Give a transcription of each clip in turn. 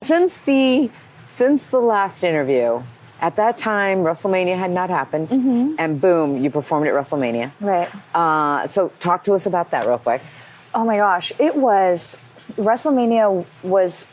Since the last interview, at that time, WrestleMania had not happened, and boom, you performed at WrestleMania. Right. So talk to us about that real quick. Oh my gosh, WrestleMania was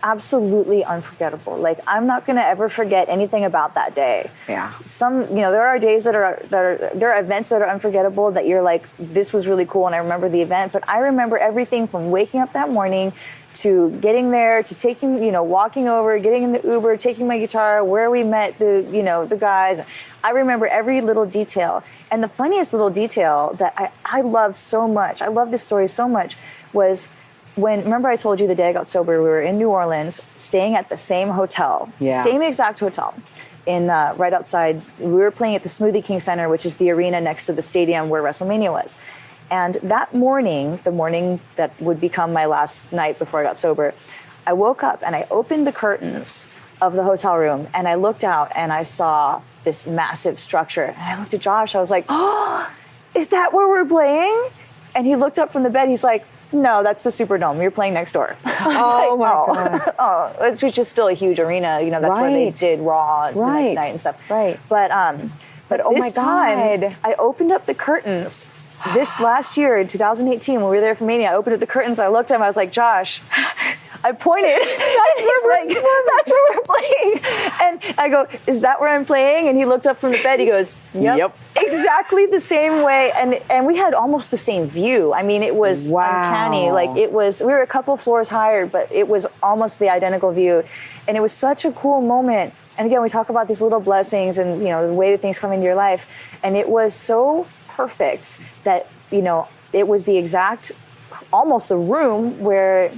absolutely unforgettable. Like, I'm not going to ever forget anything about that day. Yeah. There are days there are events that are unforgettable that you're like, this was really cool and I remember the event, but I remember everything from waking up that morning to getting there, to taking, walking over, getting in the Uber, taking my guitar, where we met the guys. I remember every little detail. And the funniest little detail that I love so much, I love this story so much, was remember I told you the day I got sober, we were in New Orleans, staying at the same hotel, same exact hotel, right outside. We were playing at the Smoothie King Center, which is the arena next to the stadium where WrestleMania was. And that morning, the morning that would become my last night before I got sober, I woke up and I opened the curtains of the hotel room and I looked out and I saw this massive structure. And I looked at Josh, I was like, oh, is that where we're playing? And he looked up from the bed, he's like, no, that's the Superdome. You're playing next door. Oh, my God. Which is still a huge arena. That's where they did Raw the next night and stuff. Right. But oh this time, I opened up the curtains. This last year, in 2018, when we were there for Mania, I opened up the curtains, I looked at him, I was like, Josh, I pointed, and he's like, that's where we're playing. And I go, is that where I'm playing? And he looked up from the bed, he goes, yep. Exactly the same way. And we had almost the same view. I mean, it was uncanny. Like, we were a couple floors higher, but it was almost the identical view. And it was such a cool moment. And again, we talk about these little blessings and, the way that things come into your life. And it was so perfect that, it was the exact, almost the room where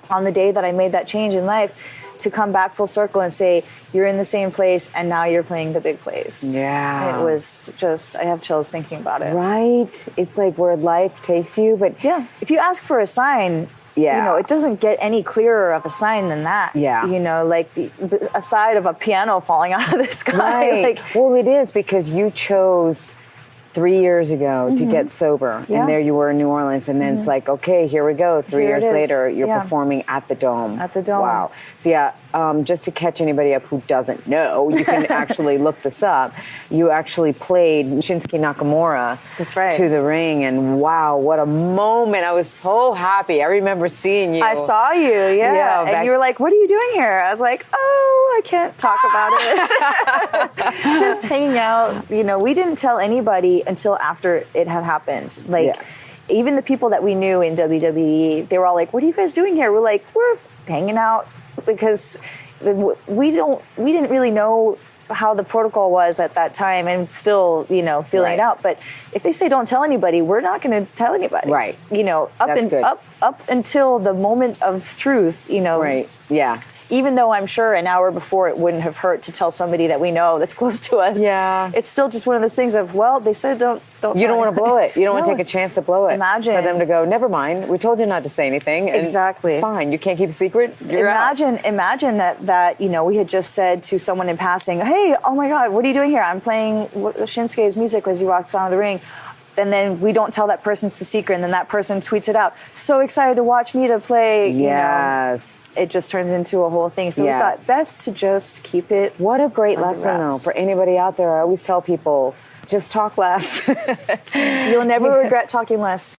on the day that I made that change in life, to come back full circle and say, you're in the same place and now you're playing the big place. Yeah. It was just, I have chills thinking about it. Right. It's like where life takes you, but yeah, if you ask for a sign, it doesn't get any clearer of a sign than that. Yeah. Like a side of a piano falling out of the sky. Right. Well, it is because you chose 3 years ago to get sober, and there you were in New Orleans, and then it's like, okay, here we go. 3 years later, you're performing at the Dome. At the Dome. Wow. So just to catch anybody up who doesn't know, you can actually look this up. You actually played Shinsuke Nakamura to the ring, and wow, what a moment. I was so happy. I remember seeing you. I saw you, and you were like, what are you doing here? I was like, oh, I can't talk about it. Just hanging out. We didn't tell anybody until after it had happened. Even the people that we knew in WWE, they were all like, what are you guys doing here? We're like, we're hanging out, because we didn't really know how the protocol was at that time, and still, feeling it out. But if they say don't tell anybody, we're not going to tell anybody. Right. Up until the moment of truth, Right. Yeah. Even though I'm sure an hour before it wouldn't have hurt to tell somebody that we know that's close to us. Yeah. It's still just one of those things of, well, they said don't You don't want to blow it. You don't want to take a chance to blow it. Imagine. For them to go, never mind, we told you not to say anything. And exactly. Fine, you can't keep a secret. You're Imagine that we had just said to someone in passing, hey, oh my God, what are you doing here? I'm playing Shinsuke's music as he walks out of the ring. And then we don't tell that person it's a secret, and then that person tweets it out. So excited to watch Nita play. Yes. It just turns into a whole thing. So we thought best to just keep it. What a great lesson, though, for anybody out there. I always tell people, just talk less. You'll never regret talking less.